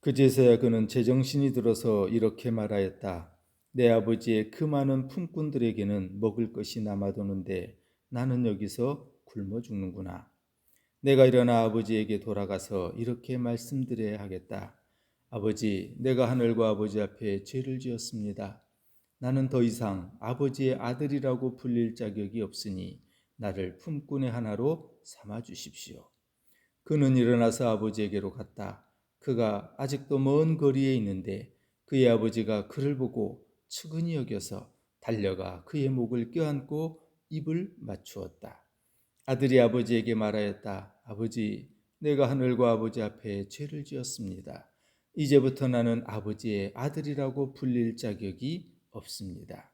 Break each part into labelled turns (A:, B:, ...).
A: 그제서야 그는 제정신이 들어서 이렇게 말하였다. 내 아버지의 그 많은 품꾼들에게는 먹을 것이 남아도는데 나는 여기서 굶어 죽는구나. 내가 일어나 아버지에게 돌아가서 이렇게 말씀드려야 하겠다. 아버지, 내가 하늘과 아버지 앞에 죄를 지었습니다. 나는 더 이상 아버지의 아들이라고 불릴 자격이 없으니 나를 품꾼의 하나로 삼아 주십시오. 그는 일어나서 아버지에게로 갔다. 그가 아직도 먼 거리에 있는데 그의 아버지가 그를 보고 측은히 여겨서 달려가 그의 목을 껴안고 입을 맞추었다. 아들이 아버지에게 말하였다. 아버지, 내가 하늘과 아버지 앞에 죄를 지었습니다. 이제부터 나는 아버지의 아들이라고 불릴 자격이 없습니다.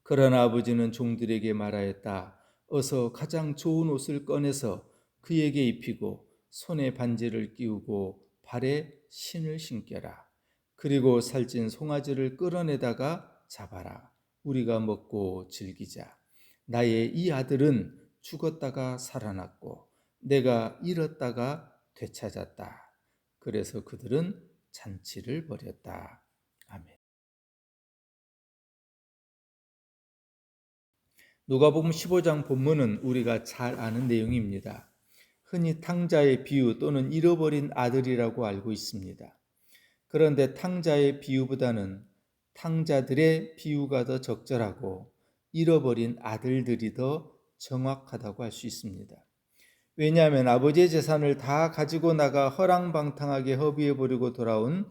A: 그러나 아버지는 종들에게 말하였다. 어서 가장 좋은 옷을 꺼내서 그에게 입히고 손에 반지를 끼우고 발에 신을 신겨라. 그리고 살찐 송아지를 끌어내다가 잡아라. 우리가 먹고 즐기자. 나의 이 아들은 죽었다가 살아났고 내가 잃었다가 되찾았다. 그래서 그들은 잔치를 벌였다. 아멘. 누가복음 15장 본문은 우리가 잘 아는 내용입니다. 흔히 탕자의 비유 또는 잃어버린 아들이라고 알고 있습니다. 그런데 탕자의 비유보다는 탕자들의 비유가 더 적절하고 잃어버린 아들들이 더 정확하다고 할 수 있습니다. 왜냐하면 아버지의 재산을 다 가지고 나가 허랑방탕하게 허비해버리고 돌아온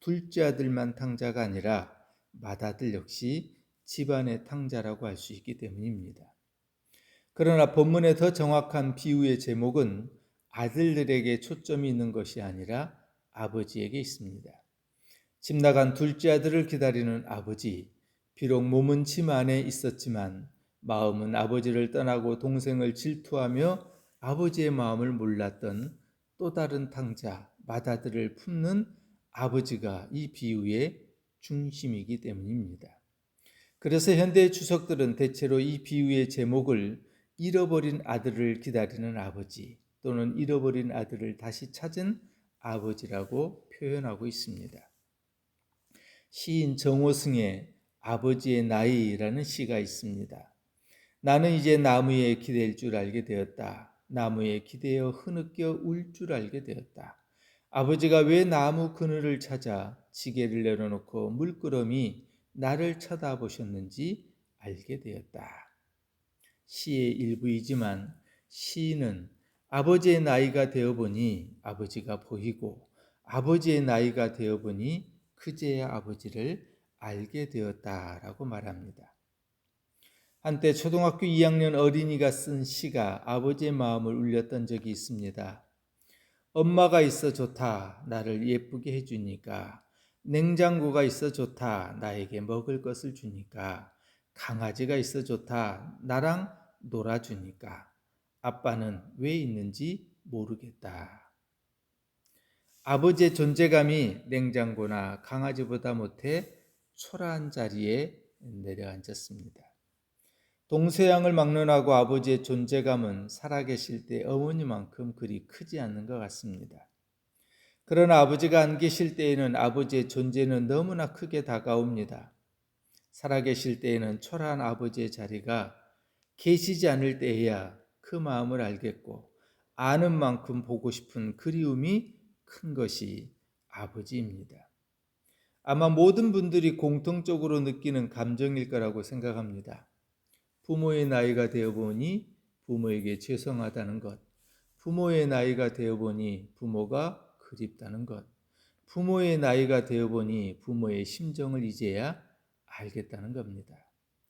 A: 둘째 아들만 탕자가 아니라 맏아들 역시 집안의 탕자라고 할 수 있기 때문입니다. 그러나 본문의 더 정확한 비유의 제목은 아들들에게 초점이 있는 것이 아니라 아버지에게 있습니다. 집 나간 둘째 아들을 기다리는 아버지, 비록 몸은 집 안에 있었지만 마음은 아버지를 떠나고 동생을 질투하며 아버지의 마음을 몰랐던 또 다른 탕자, 맏아들을 품는 아버지가 이 비유의 중심이기 때문입니다. 그래서 현대의 주석들은 대체로 이 비유의 제목을 잃어버린 아들을 기다리는 아버지 또는 잃어버린 아들을 다시 찾은 아버지라고 표현하고 있습니다. 시인 정호승의 아버지의 나이라는 시가 있습니다. 나는 이제 나무에 기댈 줄 알게 되었다. 나무에 기대어 흐느껴 울 줄 알게 되었다. 아버지가 왜 나무 그늘을 찾아 지게를 내려놓고 물끄러미 나를 쳐다보셨는지 알게 되었다. 시의 일부이지만 시인은 아버지의 나이가 되어보니 아버지가 보이고 아버지의 나이가 되어보니 그제야 아버지를 알게 되었다라고 말합니다. 한때 초등학교 2학년 어린이가 쓴 시가 아버지의 마음을 울렸던 적이 있습니다. 엄마가 있어 좋다. 나를 예쁘게 해주니까. 냉장고가 있어 좋다. 나에게 먹을 것을 주니까. 강아지가 있어 좋다. 나랑 놀아주니까. 아빠는 왜 있는지 모르겠다. 아버지의 존재감이 냉장고나 강아지보다 못해 초라한 자리에 내려앉았습니다. 동서양을 막론하고 아버지의 존재감은 살아계실 때 어머니만큼 그리 크지 않는 것 같습니다. 그러나 아버지가 안 계실 때에는 아버지의 존재는 너무나 크게 다가옵니다. 살아계실 때에는 초라한 아버지의 자리가 계시지 않을 때에야 그 마음을 알겠고 아는 만큼 보고 싶은 그리움이 큰 것이 아버지입니다. 아마 모든 분들이 공통적으로 느끼는 감정일 거라고 생각합니다. 부모의 나이가 되어보니 부모에게 죄송하다는 것, 부모의 나이가 되어보니 부모가 그립다는 것, 부모의 나이가 되어보니 부모의 심정을 이제야 알겠다는 겁니다.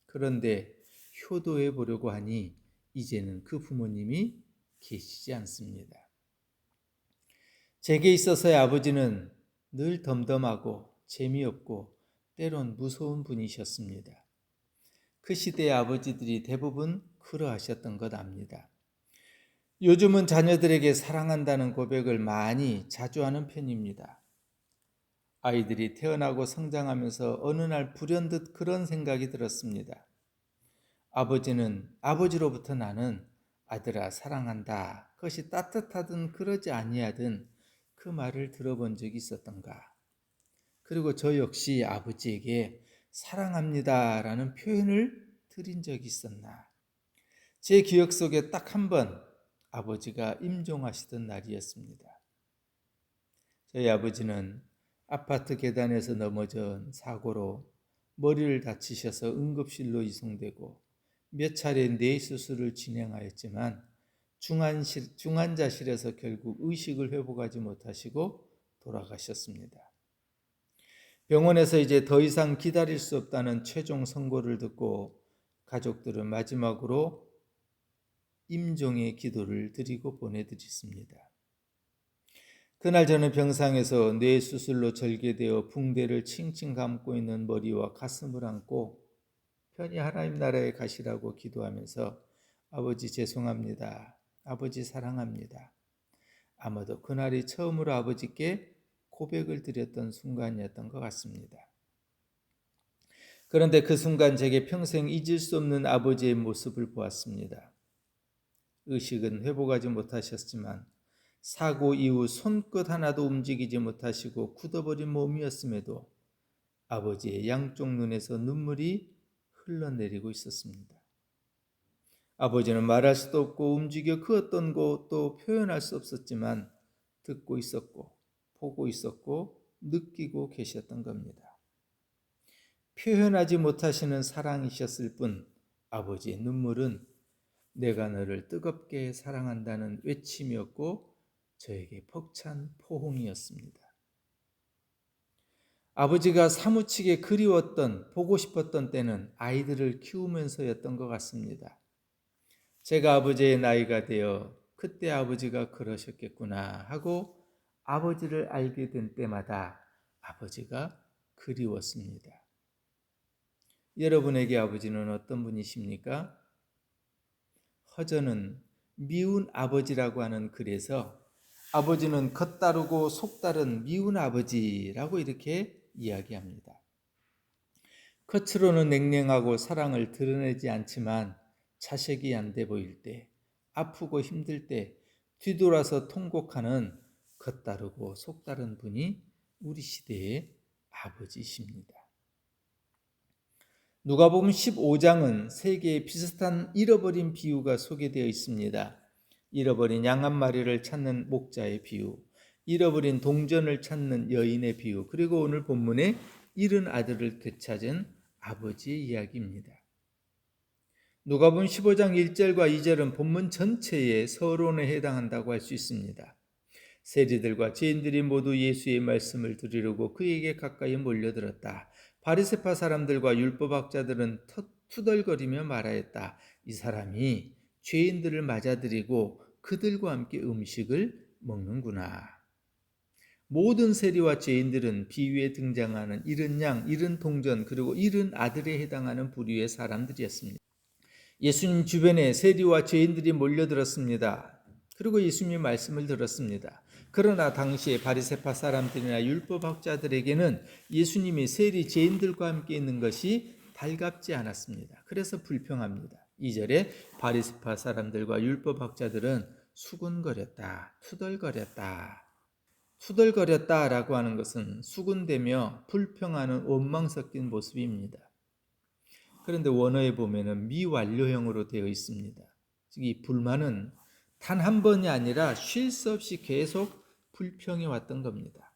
A: 그런데 효도해 보려고 하니 이제는 그 부모님이 계시지 않습니다. 제게 있어서의 아버지는 늘 덤덤하고 재미없고 때론 무서운 분이셨습니다. 그 시대의 아버지들이 대부분 그러하셨던 것 압니다. 요즘은 자녀들에게 사랑한다는 고백을 많이 자주 하는 편입니다. 아이들이 태어나고 성장하면서 어느 날 불현듯 그런 생각이 들었습니다. 아버지는 아버지로부터 나는 아들아 사랑한다. 그것이 따뜻하든 그러지 아니하든 그 말을 들어본 적이 있었던가? 그리고 저 역시 아버지에게 사랑합니다라는 표현을 드린 적이 있었나? 제 기억 속에 딱 한 번 아버지가 임종하시던 날이었습니다. 저희 아버지는 아파트 계단에서 넘어진 사고로 머리를 다치셔서 응급실로 이송되고 몇 차례 뇌 수술을 진행하였지만 중환자실에서 결국 의식을 회복하지 못하시고 돌아가셨습니다. 병원에서 이제 더 이상 기다릴 수 없다는 최종 선고를 듣고 가족들은 마지막으로 임종의 기도를 드리고 보내드렸습니다. 그날 저는 병상에서 뇌 수술로 절개되어 붕대를 칭칭 감고 있는 머리와 가슴을 안고 편히 하나님 나라에 가시라고 기도하면서 아버지 죄송합니다. 아버지 사랑합니다. 아마도 그날이 처음으로 아버지께 고백을 드렸던 순간이었던 것 같습니다. 그런데 그 순간 제게 평생 잊을 수 없는 아버지의 모습을 보았습니다. 의식은 회복하지 못하셨지만 사고 이후 손끝 하나도 움직이지 못하시고 굳어버린 몸이었음에도 아버지의 양쪽 눈에서 눈물이 흘러내리고 있었습니다. 아버지는 말할 수도 없고 움직여 그 어떤 것도 표현할 수 없었지만 듣고 있었고 보고 있었고 느끼고 계셨던 겁니다. 표현하지 못하시는 사랑이셨을 뿐 아버지의 눈물은 내가 너를 뜨겁게 사랑한다는 외침이었고 저에게 벅찬 포옹이었습니다. 아버지가 사무치게 그리웠던, 보고 싶었던 때는 아이들을 키우면서였던 것 같습니다. 제가 아버지의 나이가 되어 그때 아버지가 그러셨겠구나 하고 아버지를 알게 된 때마다 아버지가 그리웠습니다. 여러분에게 아버지는 어떤 분이십니까? 허저는 미운 아버지라고 하는 글에서 아버지는 겉다르고 속다른 미운 아버지라고 이렇게 이야기합니다. 겉으로는 냉랭하고 사랑을 드러내지 않지만 자식이 안 돼 보일 때, 아프고 힘들 때 뒤돌아서 통곡하는 겉다르고 속다른 분이 우리 시대의 아버지십니다. 누가복음 15장은 세 개의 비슷한 잃어버린 비유가 소개되어 있습니다. 잃어버린 양 한 마리를 찾는 목자의 비유, 잃어버린 동전을 찾는 여인의 비유, 그리고 오늘 본문에 잃은 아들을 되찾은 아버지의 이야기입니다. 누가복음 15장 1절과 2절은 본문 전체의 서론에 해당한다고 할 수 있습니다. 세리들과 죄인들이 모두 예수의 말씀을 들으려고 그에게 가까이 몰려들었다. 바리새파 사람들과 율법학자들은 투덜거리며 말하였다. 이 사람이 죄인들을 맞아들이고 그들과 함께 음식을 먹는구나. 모든 세리와 죄인들은 비유에 등장하는 잃은 양, 잃은 동전, 그리고 잃은 아들에 해당하는 부류의 사람들이었습니다. 예수님 주변에 세리와 죄인들이 몰려들었습니다. 그리고 예수님의 말씀을 들었습니다. 그러나 당시에 바리새파 사람들이나 율법학자들에게는 예수님이 세리 죄인들과 함께 있는 것이 달갑지 않았습니다. 그래서 불평합니다. 2절에 바리새파 사람들과 율법학자들은 수군거렸다, 투덜거렸다. 투덜거렸다라고 하는 것은 수군대며 불평하는 원망 섞인 모습입니다. 그런데 원어에 보면은 미완료형으로 되어 있습니다. 즉 이 불만은 단 한 번이 아니라 쉴 새 없이 계속 불평해 왔던 겁니다.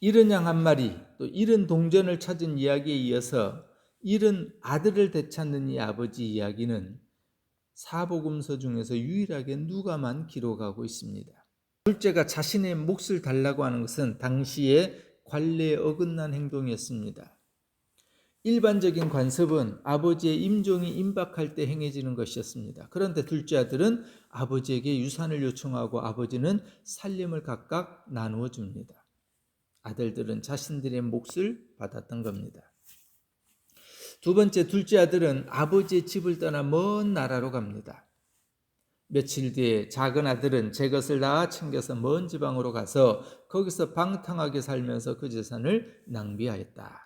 A: 잃은 양 한 마리, 또 잃은 동전을 찾은 이야기에 이어서 잃은 아들을 되찾는 이 아버지 이야기는 사복음서 중에서 유일하게 누가만 기록하고 있습니다. 둘째가 자신의 몫을 달라고 하는 것은 당시의 관례에 어긋난 행동이었습니다. 일반적인 관습은 아버지의 임종이 임박할 때 행해지는 것이었습니다. 그런데 둘째 아들은 아버지에게 유산을 요청하고 아버지는 살림을 각각 나누어 줍니다. 아들들은 자신들의 몫을 받았던 겁니다. 두 번째, 둘째 아들은 아버지의 집을 떠나 먼 나라로 갑니다. 며칠 뒤에 작은 아들은 제 것을 다 챙겨서 먼 지방으로 가서 거기서 방탕하게 살면서 그 재산을 낭비하였다.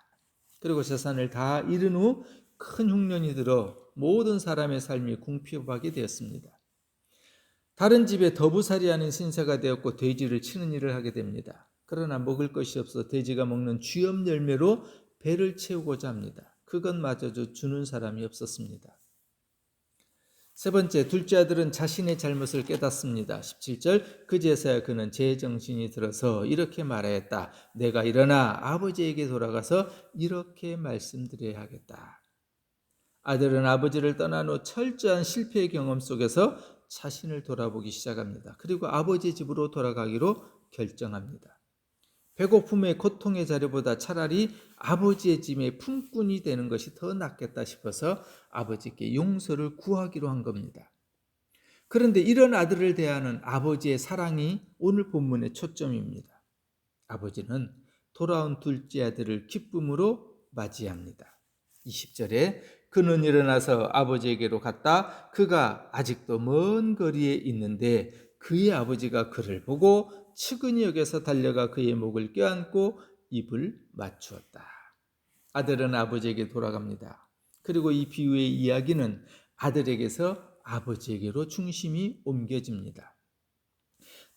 A: 그리고 재산을 다 잃은 후 큰 흉년이 들어 모든 사람의 삶이 궁핍하게 되었습니다. 다른 집에 더부살이하는 신세가 되었고 돼지를 치는 일을 하게 됩니다. 그러나 먹을 것이 없어 돼지가 먹는 쥐염 열매로 배를 채우고자 합니다. 그것마저도 주는 사람이 없었습니다. 세 번째, 둘째 아들은 자신의 잘못을 깨닫습니다. 17절, 그제서야 그는 제정신이 들어서 이렇게 말하였다. 내가 일어나 아버지에게 돌아가서 이렇게 말씀드려야 하겠다. 아들은 아버지를 떠난 후 철저한 실패의 경험 속에서 자신을 돌아보기 시작합니다. 그리고 아버지 집으로 돌아가기로 결정합니다. 배고픔의 고통의 자리보다 차라리 아버지의 짐의 품꾼이 되는 것이 더 낫겠다 싶어서 아버지께 용서를 구하기로 한 겁니다. 그런데 이런 아들을 대하는 아버지의 사랑이 오늘 본문의 초점입니다. 아버지는 돌아온 둘째 아들을 기쁨으로 맞이합니다. 20절에 그는 일어나서 아버지에게로 갔다. 그가 아직도 먼 거리에 있는데 그의 아버지가 그를 보고 측은히 여겨서 달려가 그의 목을 껴안고 입을 맞추었다. 아들은 아버지에게 돌아갑니다. 그리고 이 비유의 이야기는 아들에게서 아버지에게로 중심이 옮겨집니다.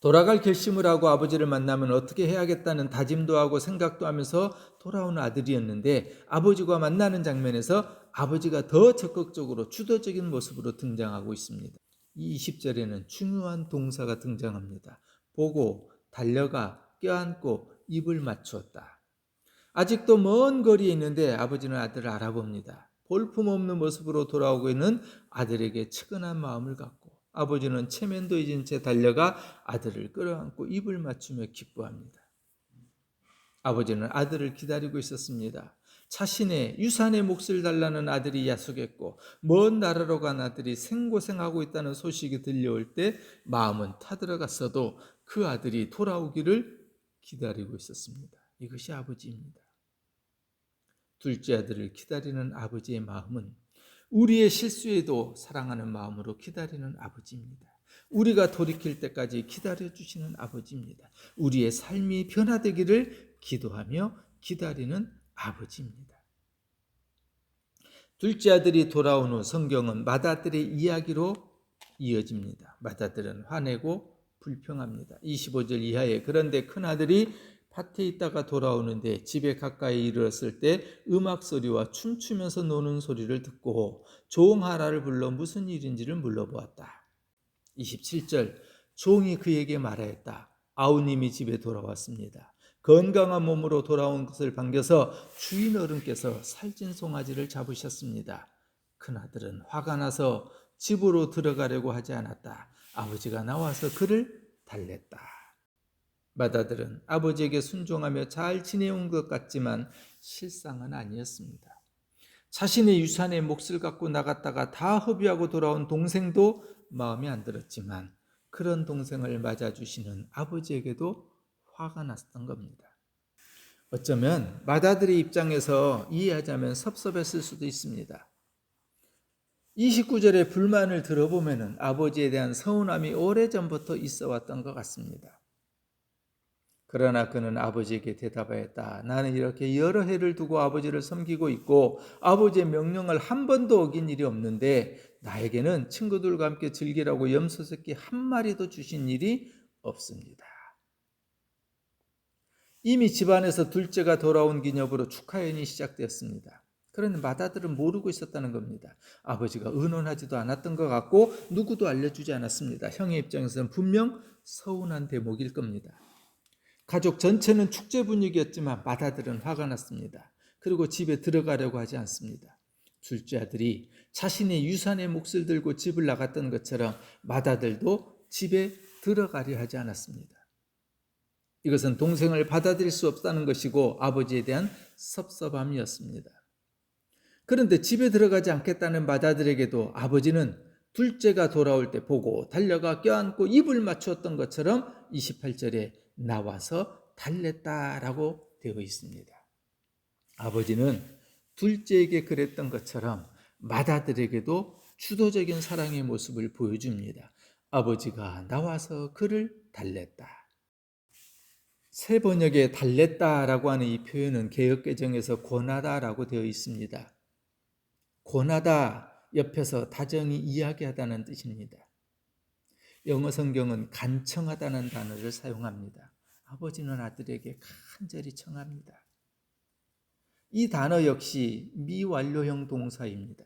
A: 돌아갈 결심을 하고 아버지를 만나면 어떻게 해야겠다는 다짐도 하고 생각도 하면서 돌아오는 아들이었는데 아버지와 만나는 장면에서 아버지가 더 적극적으로 주도적인 모습으로 등장하고 있습니다. 이 20절에는 중요한 동사가 등장합니다. 보고, 달려가, 껴안고, 입을 맞추었다. 아직도 먼 거리에 있는데 아버지는 아들을 알아봅니다. 볼품없는 모습으로 돌아오고 있는 아들에게 측은한 마음을 갖고 아버지는 체면도 잊은 채 달려가 아들을 끌어안고 입을 맞추며 기뻐합니다. 아버지는 아들을 기다리고 있었습니다. 자신의 유산의 몫을 달라는 아들이 야속했고 먼 나라로 간 아들이 생고생하고 있다는 소식이 들려올 때 마음은 타들어갔어도 그 아들이 돌아오기를 기다리고 있었습니다. 이것이 아버지입니다. 둘째 아들을 기다리는 아버지의 마음은 우리의 실수에도 사랑하는 마음으로 기다리는 아버지입니다. 우리가 돌이킬 때까지 기다려주시는 아버지입니다. 우리의 삶이 변화되기를 기도하며 기다리는 아버지입니다. 둘째 아들이 돌아온 후 성경은 맏아들의 이야기로 이어집니다. 맏아들은 화내고 불평합니다. 25절 이하에 그런데 큰아들이 밭에 있다가 돌아오는데 집에 가까이 이르렀을 때 음악 소리와 춤추면서 노는 소리를 듣고 종 하나를 불러 무슨 일인지를 물어보았다. 27절 종이 그에게 말하였다. 아우님이 집에 돌아왔습니다. 건강한 몸으로 돌아온 것을 반겨서 주인 어른께서 살찐 송아지를 잡으셨습니다. 큰아들은 화가 나서 집으로 들어가려고 하지 않았다. 아버지가 나와서 그를 달랬다. 맏아들은 아버지에게 순종하며 잘 지내온 것 같지만 실상은 아니었습니다. 자신의 유산의 몫을 갖고 나갔다가 다 허비하고 돌아온 동생도 마음에 안 들었지만 그런 동생을 맞아주시는 아버지에게도 화가 났던 겁니다. 어쩌면 맏아들의 입장에서 이해하자면 섭섭했을 수도 있습니다. 29절의 불만을 들어보면 아버지에 대한 서운함이 오래전부터 있어 왔던 것 같습니다. 그러나 그는 아버지에게 대답하였다. 나는 이렇게 여러 해를 두고 아버지를 섬기고 있고 아버지의 명령을 한 번도 어긴 일이 없는데 나에게는 친구들과 함께 즐기라고 염소 새끼 한 마리도 주신 일이 없습니다. 이미 집안에서 둘째가 돌아온 기념으로 축하연이 시작되었습니다. 그런데 맏아들은 모르고 있었다는 겁니다. 아버지가 의논하지도 않았던 것 같고 누구도 알려주지 않았습니다. 형의 입장에서는 분명 서운한 대목일 겁니다. 가족 전체는 축제 분위기였지만 맏아들은 화가 났습니다. 그리고 집에 들어가려고 하지 않습니다. 둘째 아들이 자신의 유산의 몫을 들고 집을 나갔던 것처럼 맏아들도 집에 들어가려 하지 않았습니다. 이것은 동생을 받아들일 수 없다는 것이고 아버지에 대한 섭섭함이었습니다. 그런데 집에 들어가지 않겠다는 맏아들에게도 아버지는 둘째가 돌아올 때 보고 달려가 껴안고 입을 맞추었던 것처럼 28절에 나와서 달랬다라고 되어 있습니다. 아버지는 둘째에게 그랬던 것처럼 맏아들에게도 주도적인 사랑의 모습을 보여줍니다. 아버지가 나와서 그를 달랬다. 새 번역에 달랬다라고 하는 이 표현은 개역개정에서 권하다라고 되어 있습니다. 권하다 옆에서 다정히 이야기하다는 뜻입니다. 영어 성경은 간청하다는 단어를 사용합니다. 아버지는 아들에게 간절히 청합니다. 이 단어 역시 미완료형 동사입니다.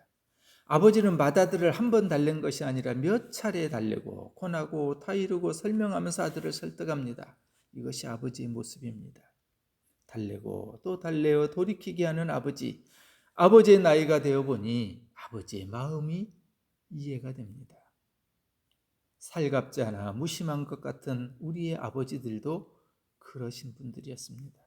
A: 아버지는 맏아들을 한 번 달랜 것이 아니라 몇 차례 달래고 권하고 타이르고 설명하면서 아들을 설득합니다. 이것이 아버지의 모습입니다. 달래고 또 달래어 돌이키게 하는 아버지. 아버지의 나이가 되어 보니 아버지의 마음이 이해가 됩니다. 살갑지 않아 무심한 것 같은 우리의 아버지들도 그러신 분들이었습니다.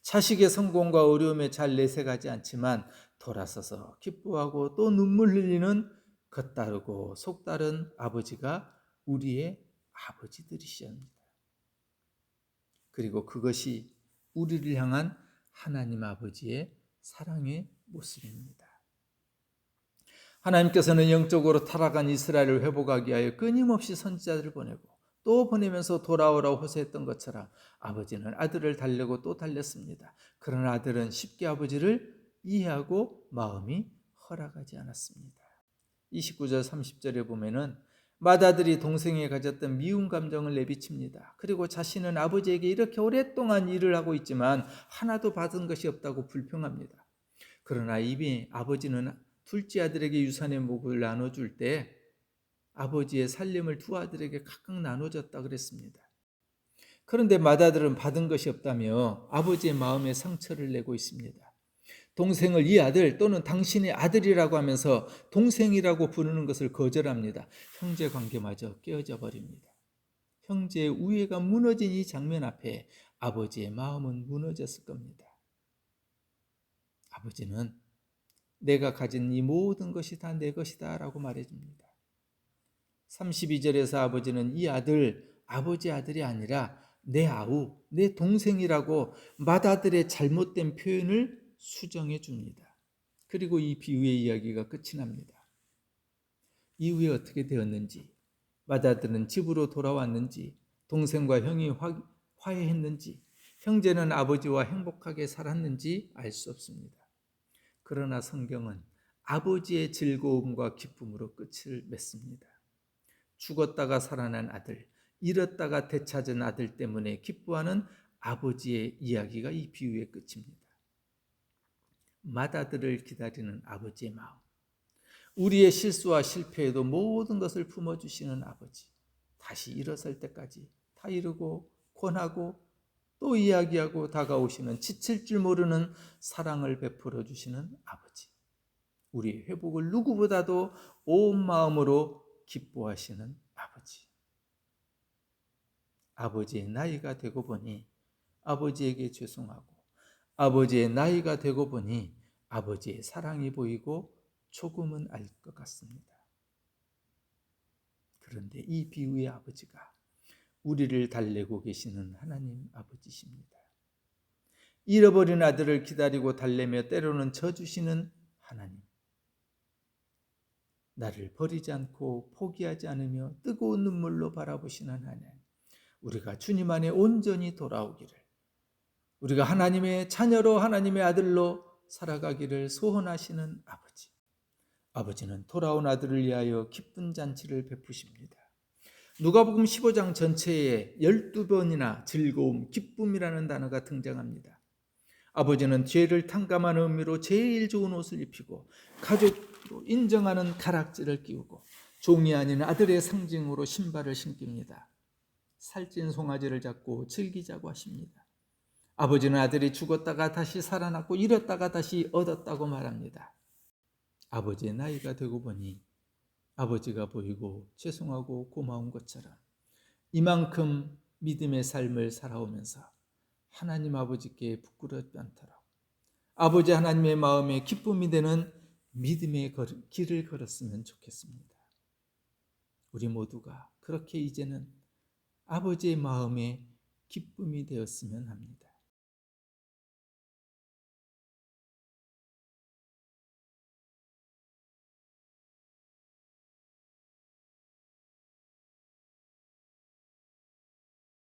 A: 자식의 성공과 어려움에 잘 내색하지 않지만 돌아서서 기뻐하고 또 눈물 흘리는 겉다르고 속다른 아버지가 우리의 아버지들이십니다. 그리고 그것이 우리를 향한 하나님 아버지의 사랑의 모습입니다. 하나님께서는 영적으로 타락한 이스라엘을 회복하기 위하여 끊임없이 선지자들을 보내고 또 보내면서 돌아오라고 호소했던 것처럼 아버지는 아들을 달래고 또 달랬습니다. 그러나 아들은 쉽게 아버지를 이해하고 마음이 허락하지 않았습니다. 29절 30절에 보면은 맏아들이 동생에게 가졌던 미운 감정을 내비칩니다. 그리고 자신은 아버지에게 이렇게 오랫동안 일을 하고 있지만 하나도 받은 것이 없다고 불평합니다. 그러나 이미 아버지는 둘째 아들에게 유산의 몫을 나눠줄 때 아버지의 살림을 두 아들에게 각각 나눠줬다 그랬습니다. 그런데 맏아들은 받은 것이 없다며 아버지의 마음에 상처를 내고 있습니다. 동생을 이 아들 또는 당신의 아들이라고 하면서 동생이라고 부르는 것을 거절합니다. 형제 관계마저 깨어져 버립니다. 형제의 우애가 무너진 이 장면 앞에 아버지의 마음은 무너졌을 겁니다. 아버지는 내가 가진 이 모든 것이 다 내 것이다 라고 말해줍니다. 32절에서 아버지는 이 아들, 아버지 아들이 아니라 내 아우, 내 동생이라고 맏아들의 잘못된 표현을 수정해 줍니다. 그리고 이 비유의 이야기가 끝이 납니다. 이후에 어떻게 되었는지, 맏아들은 집으로 돌아왔는지, 동생과 형이 화해했는지, 형제는 아버지와 행복하게 살았는지 알 수 없습니다. 그러나 성경은 아버지의 즐거움과 기쁨으로 끝을 맺습니다. 죽었다가 살아난 아들, 잃었다가 되찾은 아들 때문에 기뻐하는 아버지의 이야기가 이 비유의 끝입니다. 맏아들을 기다리는 아버지의 마음, 우리의 실수와 실패에도 모든 것을 품어주시는 아버지, 다시 일어설 때까지 다 이루고 권하고 또 이야기하고 다가오시는 지칠 줄 모르는 사랑을 베풀어 주시는 아버지, 우리의 회복을 누구보다도 온 마음으로 기뻐하시는 아버지. 아버지의 나이가 되고 보니 아버지에게 죄송하고 아버지의 나이가 되고 보니 아버지의 사랑이 보이고 조금은 알 것 같습니다. 그런데 이 비유의 아버지가 우리를 달래고 계시는 하나님 아버지십니다. 잃어버린 아들을 기다리고 달래며 때로는 져주시는 하나님, 나를 버리지 않고 포기하지 않으며 뜨거운 눈물로 바라보시는 하나님, 우리가 주님 안에 온전히 돌아오기를, 우리가 하나님의 자녀로 하나님의 아들로 살아가기를 소원하시는 아버지. 아버지는 돌아온 아들을 위하여 기쁜 잔치를 베푸십니다. 누가복음 15장 전체에 12번이나 즐거움, 기쁨이라는 단어가 등장합니다. 아버지는 죄를 탕감하는 의미로 제일 좋은 옷을 입히고 가족으로 인정하는 가락지를 끼우고 종이 아닌 아들의 상징으로 신발을 신깁니다. 살찐 송아지를 잡고 즐기자고 하십니다. 아버지는 아들이 죽었다가 다시 살아났고 잃었다가 다시 얻었다고 말합니다. 아버지의 나이가 되고 보니 아버지가 보이고 죄송하고 고마운 것처럼 이만큼 믿음의 삶을 살아오면서 하나님 아버지께 부끄럽지 않도록 아버지 하나님의 마음에 기쁨이 되는 믿음의 길을 걸었으면 좋겠습니다. 우리 모두가 그렇게 이제는 아버지의 마음에 기쁨이 되었으면 합니다.